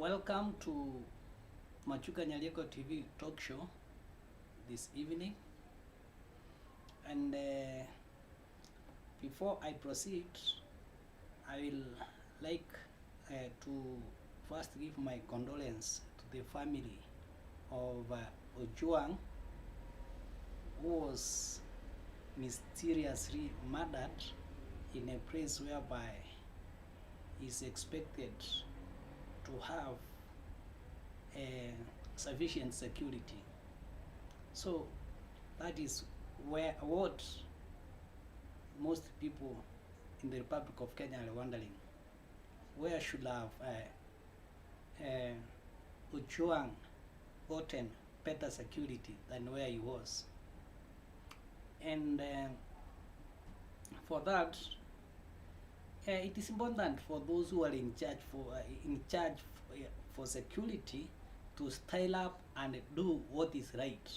Welcome to Machuka Nyalieko TV talk show this evening. And before I proceed, I will like to first give my condolence to the family of Ojuang, who was mysteriously murdered in a place whereby he is expected to have sufficient security. So that is what most people in the Republic of Kenya are wondering. Where should have Ojuang gotten better security than where he was? And for that, it is important for those who are in charge for security to style up and do what is right.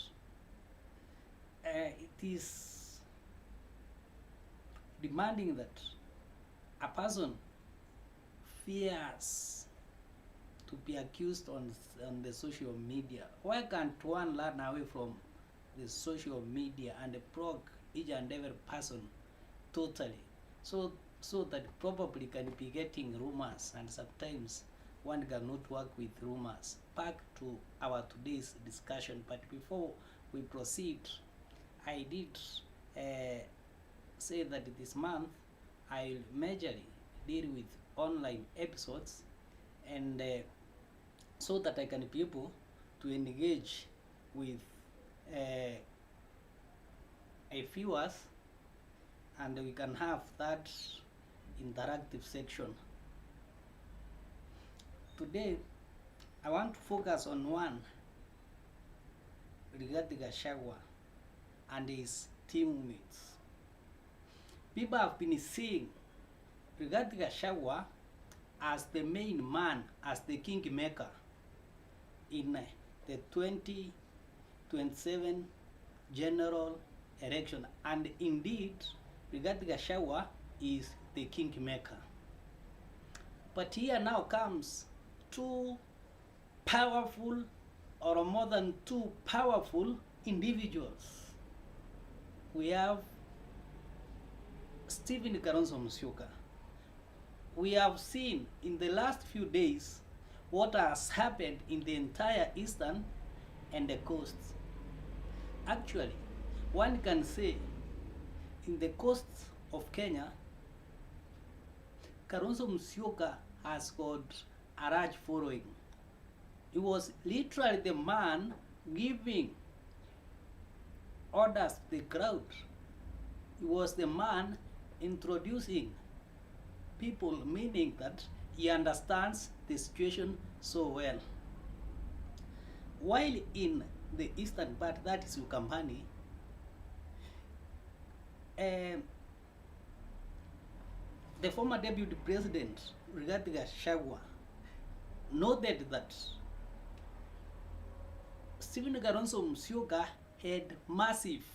It is demanding that a person fears to be accused on the social media. Why can't one learn away from the social media and provoke each and every person totally, so that probably can be getting rumors, and sometimes one cannot work with rumors. Back to our today's discussion, but before we proceed, I did say that this month I will majorly deal with online episodes, and so that I can be able to engage with a viewers, and we can have that interactive section. Today, I want to focus on one regarding Gachagua and his teammates. People have been seeing regarding Gachagua as the main man, as the Kingmaker in the 2027 general election, and indeed regarding Gachagua is the Kingmaker. But here now comes two powerful, or more than two powerful individuals. We have Stephen Kalonzo. We have seen in the last few days what has happened in the entire eastern and the coasts. Actually, one can say in the coasts of Kenya, Kalonzo Musyoka has got a large following. He was literally the man giving orders to the crowd. He was the man introducing people, meaning that he understands the situation so well. While in the eastern part, that is Ukambani, the former deputy president, Rigathi Gachagua, noted that Stephen Kalonzo Musyoka had massive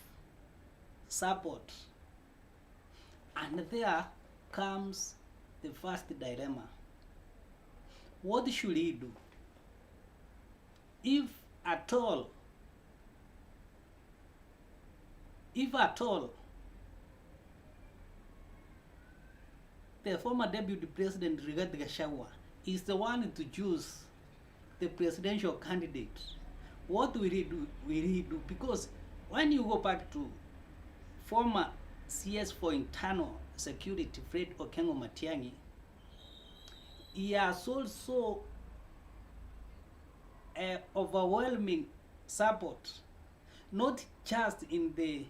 support. And there comes the first dilemma. What should he do? If at all, the former deputy president Rigathi Gachagua is the one to choose the presidential candidate, what will he do? Because when you go back to former CS for Internal Security Fred Matiang'i, he has also overwhelming support, not just in the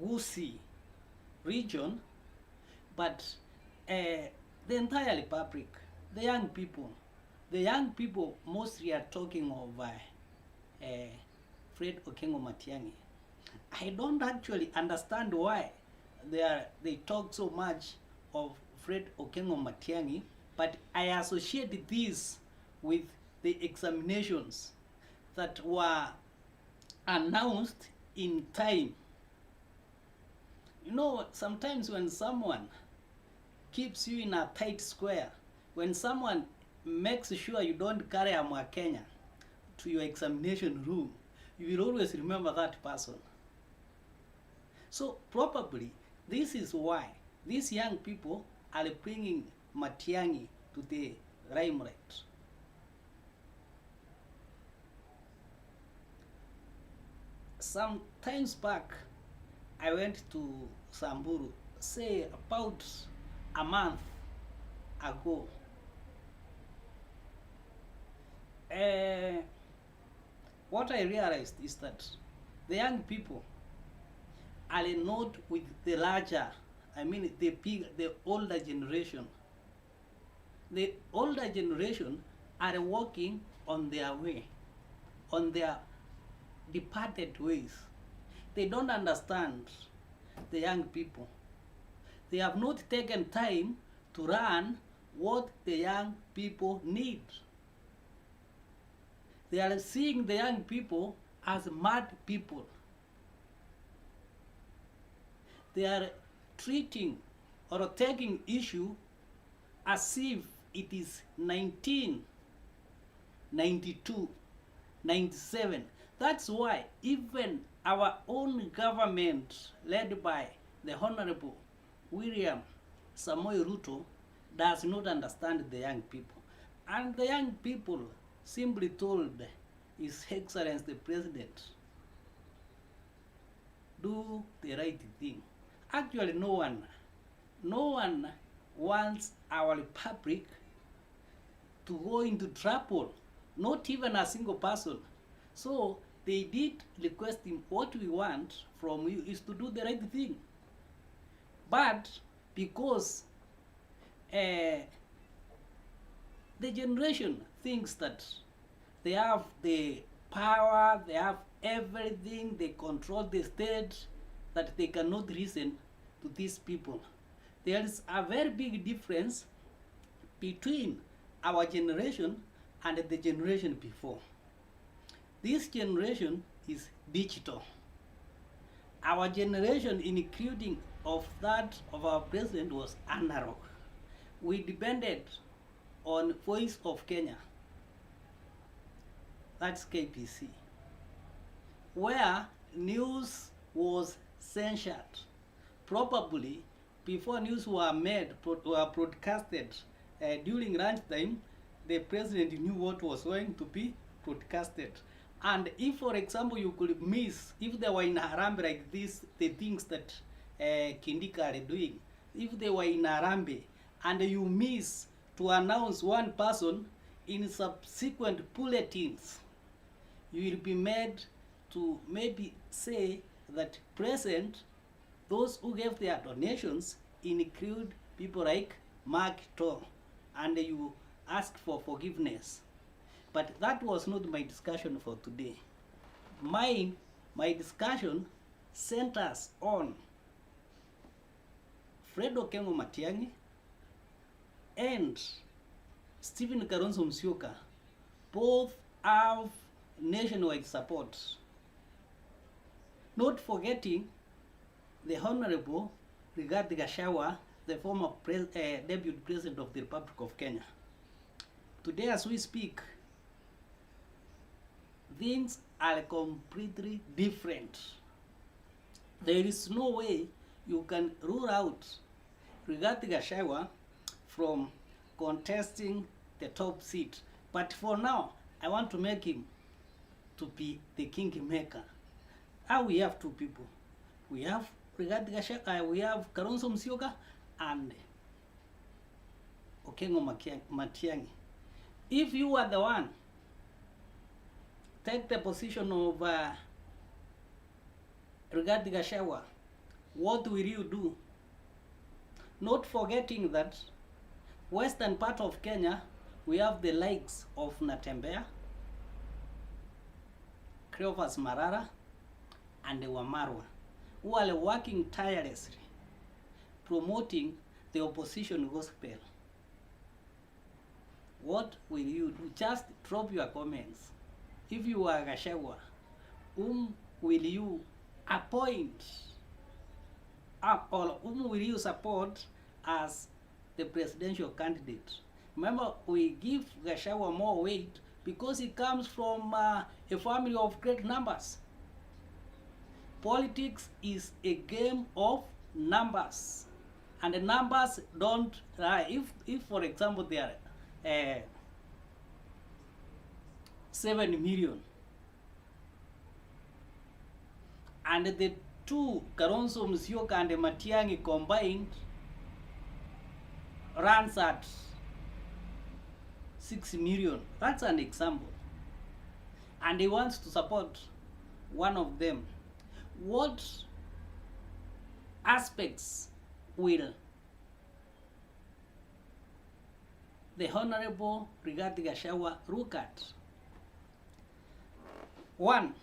Gusii region, but the entire republic. The young people mostly are talking of Fred Matiang'i. I don't actually understand why they talk so much of Fred Matiang'i, but I associate this with the examinations that were announced in time. You know, sometimes when someone keeps you in a tight square, when someone make sure you don't carry a Mwakenya to your examination room. You will always remember that person. So probably this is why these young people are bringing Matiang'i to the limelight. Some times back, I went to Samburu, say about a month ago. What I realized is that the young people are not with the larger, the older generation. The older generation are walking on their way, on their departed ways. They don't understand the young people. They have not taken time to learn what the young people need. They are seeing the young people as mad people. They are treating or taking issue as if it is 1992, 97. That's why even our own government, led by the Honorable William Samoei Ruto, does not understand the young people. And the young people simply told His Excellency the President, do the right thing. Actually, no one wants our republic to go into trouble, not even a single person. So they did request him, what we want from you is to do the right thing. But because the generation thinks that they have the power, they have everything, they control the state, that they cannot listen to these people. There is a very big difference between our generation and the generation before. This generation is digital. Our generation, including of that of our president, was analog. We depended on Voice of Kenya, that's KPC, where news was censored. Probably before news were broadcasted during lunchtime, the president knew what was going to be broadcasted. And if, for example, you could miss, if they were in Harambee like this, the things that Kingmaker are doing, if they were in Harambee and you miss to announce one person in subsequent bulletins, you will be made to maybe say that present, those who gave their donations include people like Mark Tong, and you ask for forgiveness. But that was not my discussion for today. My discussion centers on Fred Okengo Matiang'i and Stephen Kalonzo Musyoka. Both have nationwide support. Not forgetting the Honorable Gachagua, the former Deputy President of the Republic of Kenya. Today as we speak, things are completely different. There is no way you can rule out Gachagua from contesting the top seat. But for now, I want to make him to be the Kingmaker. We have two people. We have Gachagua, we have Kalonzo Musyoka and Okengo Matiang'i. If you are the one, take the position of Gachagua, what will you do? Not forgetting that western part of Kenya, we have the likes of Natembeya, Cleophas Marara, and Wamarwa, who are working tirelessly, promoting the opposition gospel. What will you do? Just drop your comments. If you are Gachagua, whom will you appoint or whom will you support as the presidential candidate? Remember, we give Gachagua more weight because he comes from a family of great numbers. Politics is a game of numbers, and the numbers don't lie. If for example, there are 7 million, and the two, Kalonzo, Musyoka, and Matiang'i combined runs at 6 million. That's an example. And he wants to support one of them. What aspects will the Honorable Rigathi Gachagua look at? One,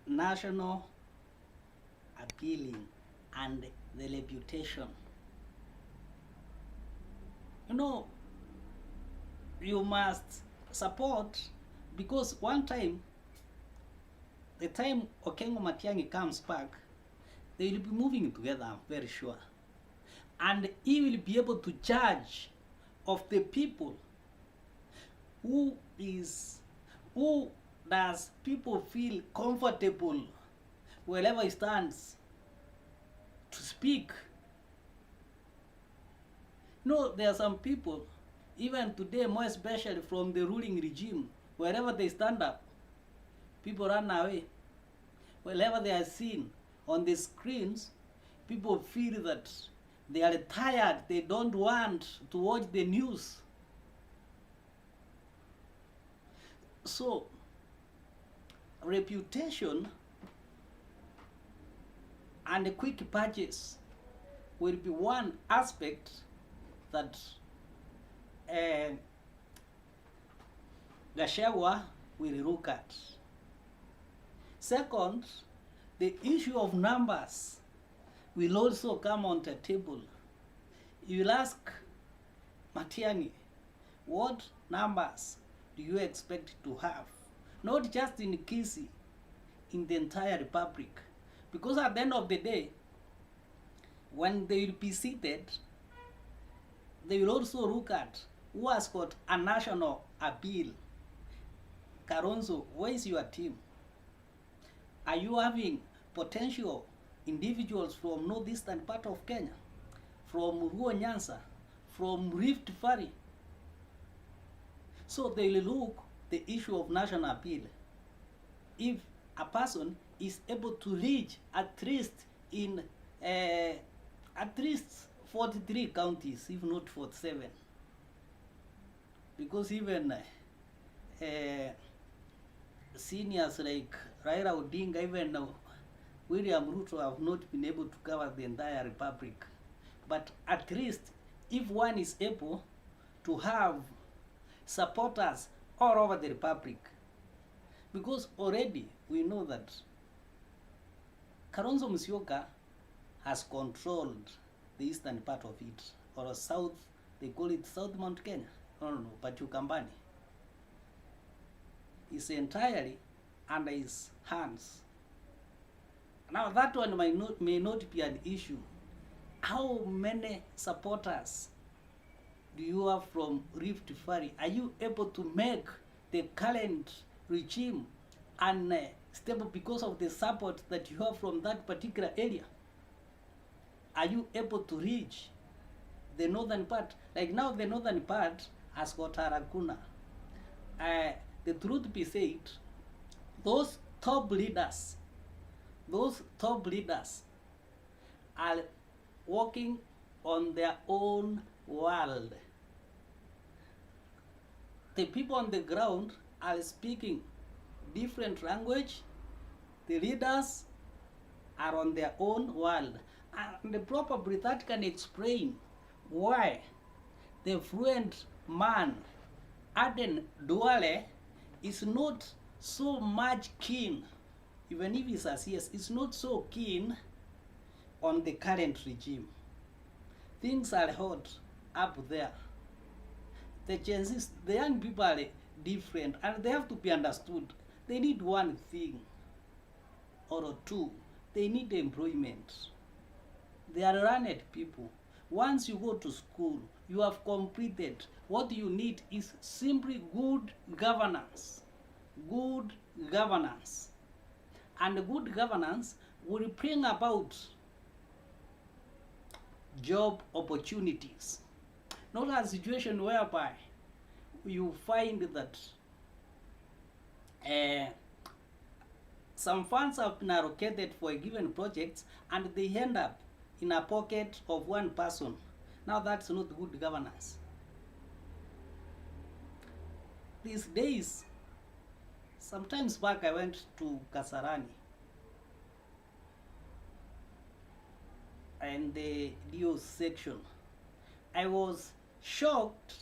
national appealing and the reputation. You know, you must support, because one time, the time Okengo Matiang'i comes back, they will be moving together, I'm very sure. And he will be able to judge of the people who does people feel comfortable wherever he stands to speak. No, there are some people, even today, more especially from the ruling regime, wherever they stand up, people run away. Wherever they are seen on the screens, people feel that they are tired, they don't want to watch the news. So, reputation and a quick purchase will be one aspect that Gachagua will look at. Second, the issue of numbers will also come on the table. You will ask Matiang'i, what numbers do you expect to have? Not just in Kisii, in the entire republic. Because at the end of the day, when they will be seated, they will also look at who has got a national appeal. Kalonzo, where is your team? Are you having potential individuals from northeastern part of Kenya, from Ruo Nyanza, from Rift Valley? So they will look the issue of national appeal. If a person is able to reach at least in at least 43 counties, if not 47, because even seniors like Raila Odinga, even William Ruto have not been able to cover the entire republic. But at least if one is able to have supporters all over the republic, because already we know that Kalonzo Musyoka has controlled the eastern part of it, or south, they call it South Mount Kenya, no, but Ukambani. Is entirely under his hands. Now that one may not be an issue. How many supporters do you have from Rift Valley? Are you able to make the current regime unstable because of the support that you have from that particular area? Are you able to reach the northern part? Like now the northern part has got Araguna. The truth be said, those top leaders are working on their own world. The people on the ground are speaking different language. The leaders are on their own world. And probably that can explain why the fluent man, Aden Duale, is not so much keen, even if he's a CS, is not so keen on the current regime. Things are hot up there. The chances, the young people are different, and they have to be understood. They need one thing or two. They need employment. They are learned people. Once you go to school, you have completed. What you need is simply good governance. Good governance. And good governance will bring about job opportunities. Not a situation whereby you find that some funds have been allocated for a given project and they end up in a pocket of one person. Now that's not good governance. These days, sometimes back I went to Kasarani and the DO section. I was shocked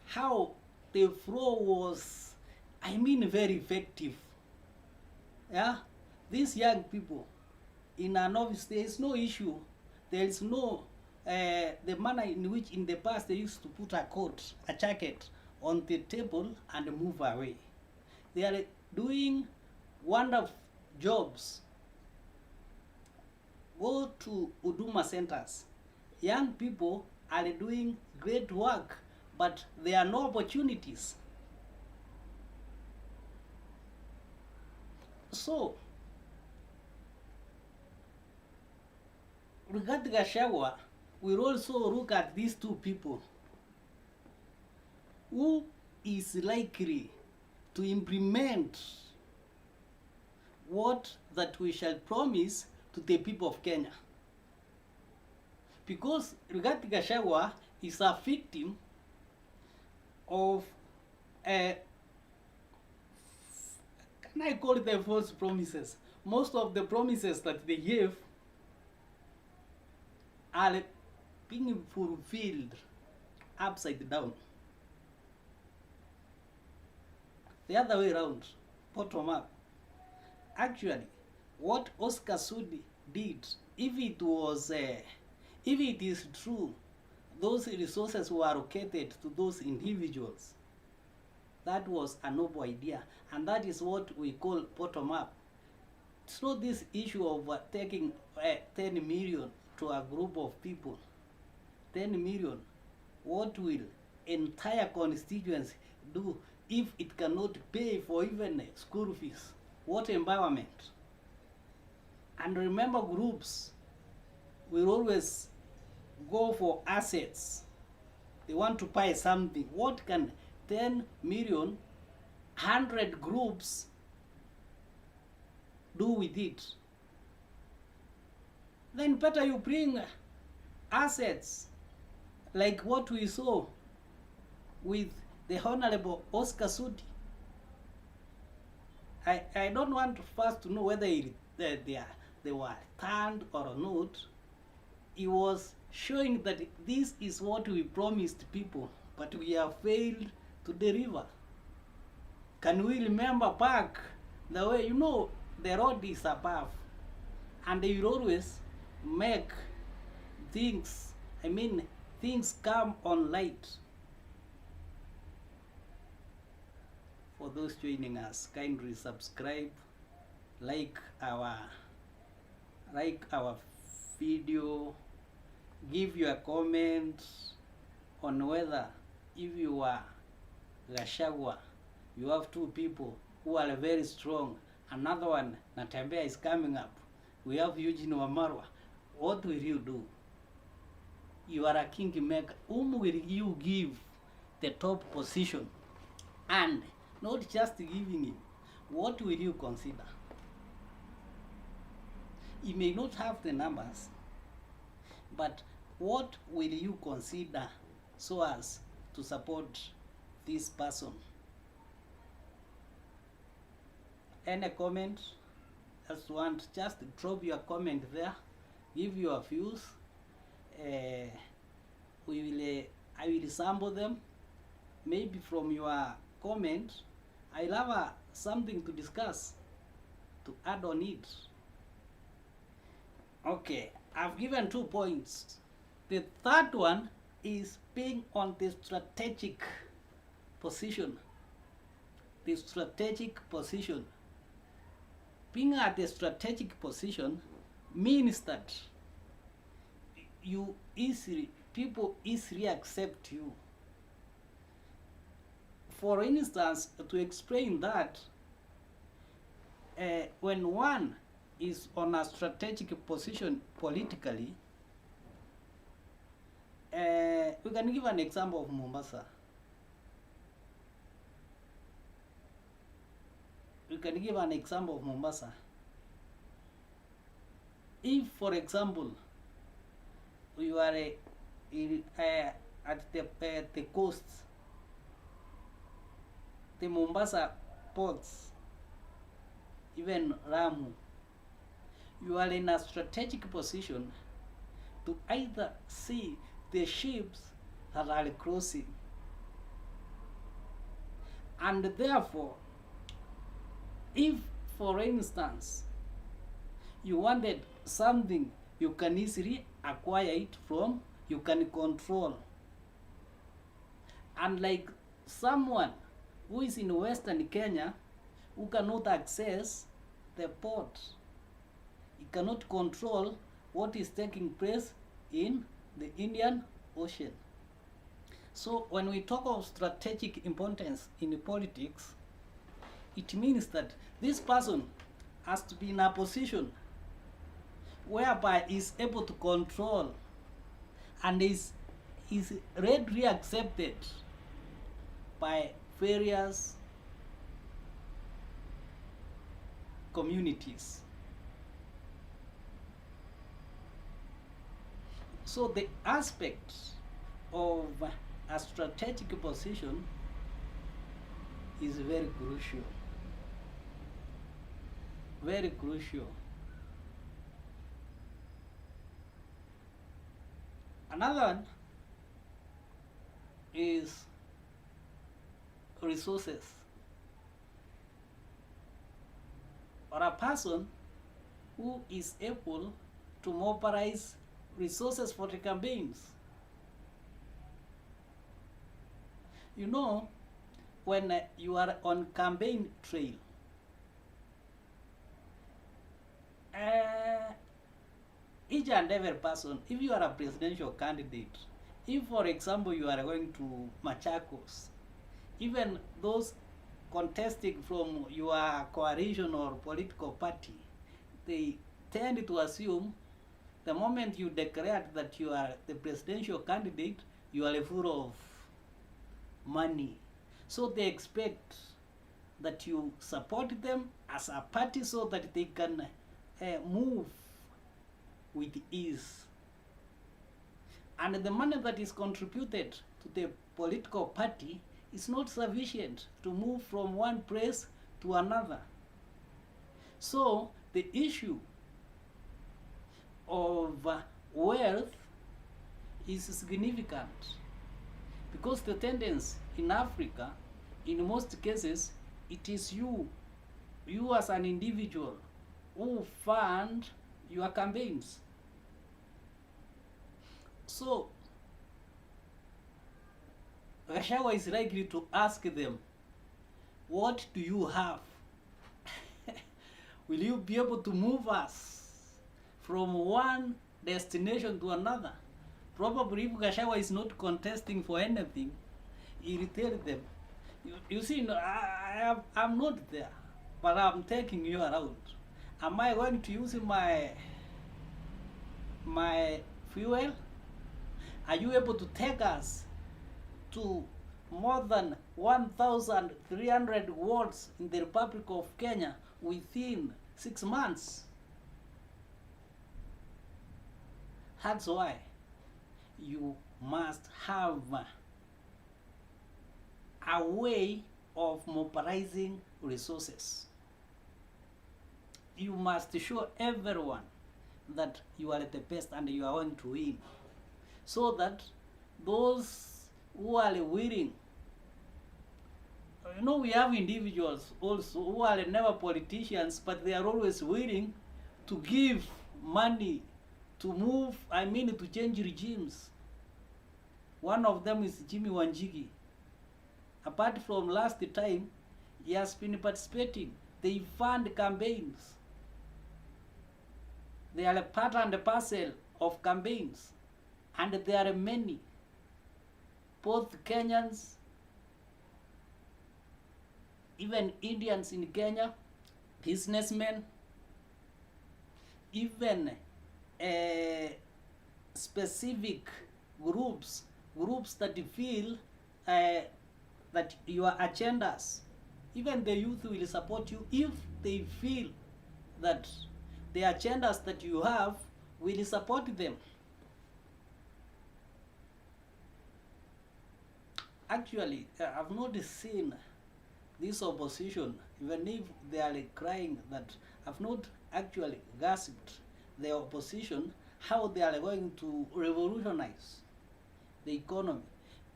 how the flow was, very effective. Yeah, these young people in an office, there is no issue. There is no the manner in which in the past they used to put a coat, a jacket on the table and move away. They are doing wonderful jobs. Go to Huduma centers. Young people are doing great work, but there are no opportunities. So, regarding Gachagua, we'll also look at these two people. Who is likely to implement what that we shall promise to the people of Kenya? Because Rigathi Gachagua is a victim of can I call it the false promises? Most of the promises that they gave are being fulfilled upside down. The other way around, bottom up. Actually, what Oscar Sudi did, if it is true, those resources were allocated to those individuals, that was a noble idea, and that is what we call bottom up. It's not this issue of taking 10 million to a group of people. 10 million, what will entire constituency do if it cannot pay for even school fees? What empowerment? And remember, groups will always go for assets. They want to buy something. What can 10 million, 100 groups do with it? Then better you bring assets like what we saw with the Honorable Oscar Sudi. I don't want first to know whether they were turned or not. He was showing that this is what we promised people, but we have failed to deliver. Can we remember back the way, the road is above, and they will always make things, things come on light. For those joining us, kindly subscribe, like our video, give your comment on whether if you are Gachagua, you have two people who are very strong. Another one, Natembea, is coming up. We have Eugene Wamarwa. What will you do? You are a Kingmaker. Whom will you give the top position? And not just giving him, what will you consider? You may not have the numbers, but what will you consider so as to support this person? Any comment? Just drop your comment there. Give your views. I will sample them. Maybe from your comment, I'll have something to discuss, to add on it. Okay, I've given 2 points. The third one is being on the strategic position. The strategic position. Being at the strategic position means that people easily accept you. For instance, to explain that, when one is on a strategic position politically, we can give an example of Mombasa. We can give an example of Mombasa. If, for example, you are at the coast, the Mombasa ports, even Ramu, you are in a strategic position to either see the ships that are crossing, and therefore, if, for instance, you wanted something, you can easily acquire it from, you can control. Unlike someone who is in Western Kenya, who cannot access the port, he cannot control what is taking place in the Indian Ocean. So when we talk of strategic importance in politics, it means that this person has to be in a position whereby is able to control and is readily accepted by various communities. So the aspect of a strategic position is very crucial. Very crucial. Another one is resources. Or a person who is able to mobilize resources for the campaigns. You know, when you are on campaign trail, each and every person, if you are a presidential candidate, if for example you are going to Machakos, even those contesting from your coalition or political party, they tend to assume the moment you declare that you are the presidential candidate, you are full of money. So they expect that you support them as a party so that they can move with ease. And the money that is contributed to the political party is not sufficient to move from one place to another. So the issue of wealth is significant, because the tendency in Africa, in most cases, it is you as an individual who fund your campaigns. So Gachagua is likely to ask them, what do you have? Will you be able to move us from one destination to another? Probably if Gachagua is not contesting for anything, he will tell them, you see, no, I'm not there, but I'm taking you around. Am I going to use my fuel? Are you able to take us to more than 1,300 wards in the Republic of Kenya within 6 months? That's why you must have a way of mobilizing resources. You must show everyone that you are the best and you are going to win, so that those who are willing, you know, we have individuals also who are never politicians, but they are always willing to give money to move, to change regimes. One of them is Jimmy Wanjigi. Apart from last time, he has been participating. They fund campaigns. They are a part and a parcel of campaigns. And there are many, both Kenyans, even Indians in Kenya, businessmen, even specific groups that feel that your agendas, even the youth will support you if they feel that the agendas that you have will support them. Actually, I've not seen this opposition, even if they are crying, that I've not actually grasped the opposition how they are going to revolutionize the economy.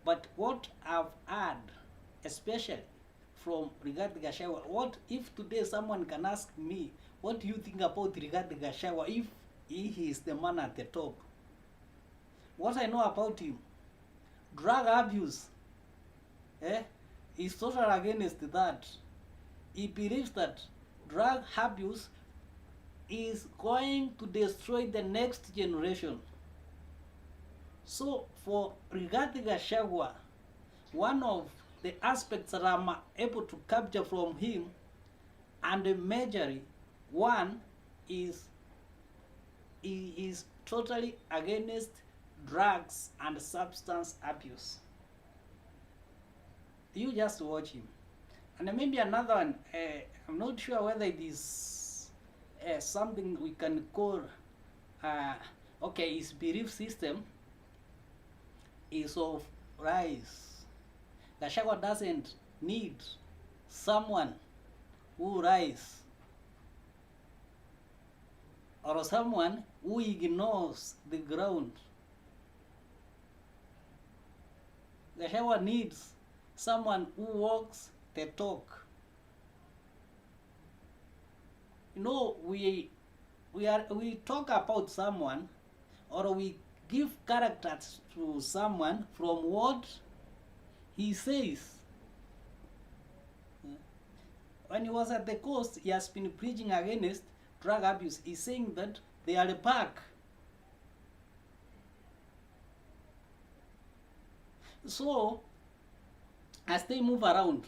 But what I've heard, especially from Rigathi Gachagua, what if today someone can ask me, what do you think about Rigathi Gachagua if he is the man at the top? What I know about him, drug abuse, is totally against that. He believes that drug abuse is going to destroy the next generation. So for Rigathi Gachagua, one of the aspects that I'm able to capture from him, and majorly one, is he is totally against drugs and substance abuse. You just watch him. And maybe another one, I'm not sure whether it is something we can call, okay, his belief system is of rise. Gachagua doesn't need someone who rise, or someone who ignores the ground. Gachagua needs someone who walks the talk. You know, we talk about someone, or we give characters to someone from what he says. When he was at the coast, he has been preaching against drug abuse. He's saying that they are back. So, as they move around,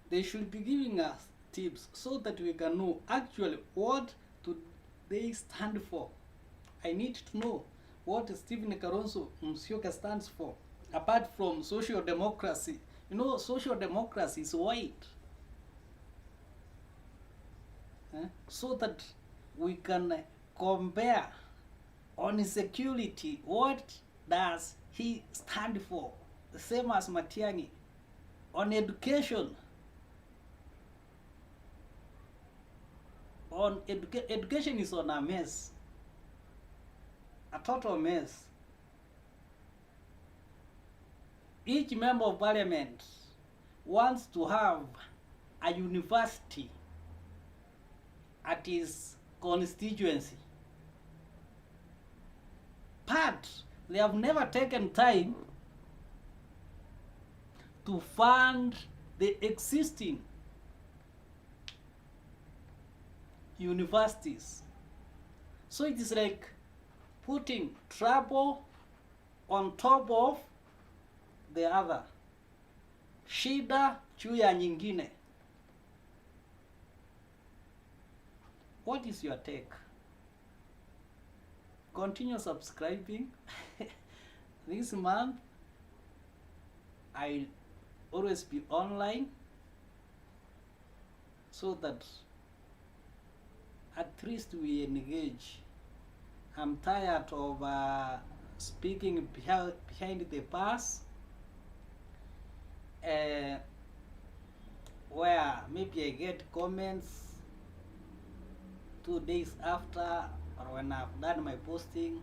they should be giving us tips so that we can know actually what do they stand for. I need to know what Stephen Kalonzo Musyoka stands for, apart from social democracy. You know, social democracy is white. So that we can compare on security, what does he stand for? The same as Matiang'i. On education, education is on a mess, a total mess. Each member of parliament wants to have a university at his constituency, but they have never taken time to fund the existing universities. So it is like putting trouble on top of the other, shida juu ya nyingine. What is your take? Continue subscribing. This month I'll always be online, so that at least we engage. I'm tired of speaking behind the bars, where maybe I get comments 2 days after, or when I've done my posting,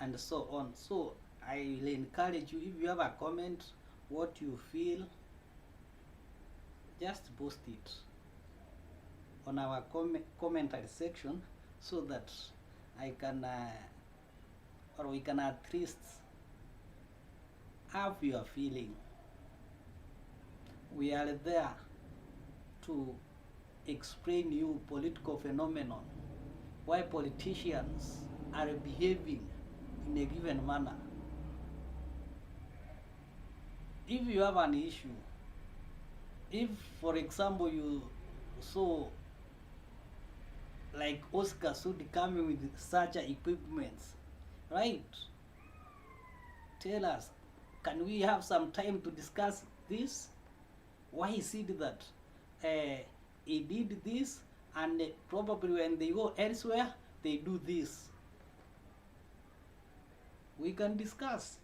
and so on. So I will encourage you, if you have a comment, what you feel, just post it on our commentary section, so that I can, or we can at least have your feeling. We are there to explain you political phenomenon, why politicians are behaving in a given manner. If you have an issue, if for example you saw like Oscar Sudi coming with such equipments, right? Tell us, can we have some time to discuss this? Why is it that he did this, and probably when they go elsewhere, they do this? We can discuss.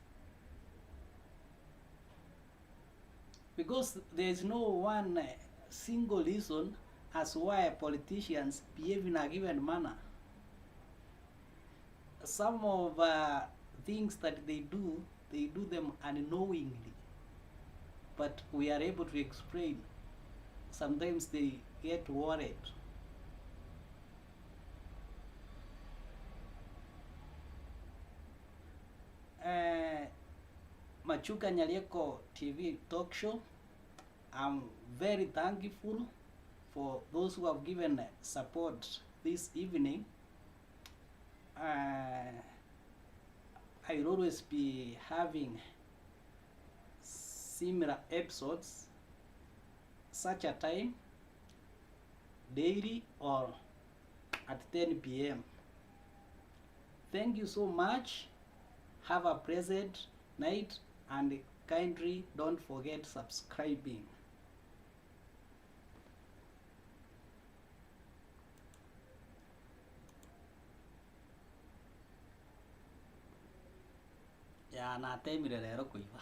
Because there is no one single reason as why politicians behave in a given manner. Some of things that they do them unknowingly, but we are able to explain. Sometimes they get worried. Machuka Nyalieko TV talk show, I'm very thankful for those who have given support this evening. I will always be having similar episodes such a time, daily or at 10 p.m. Thank you so much. Have a pleasant night, and kindly don't forget subscribing. Ya natemire rero kuiva.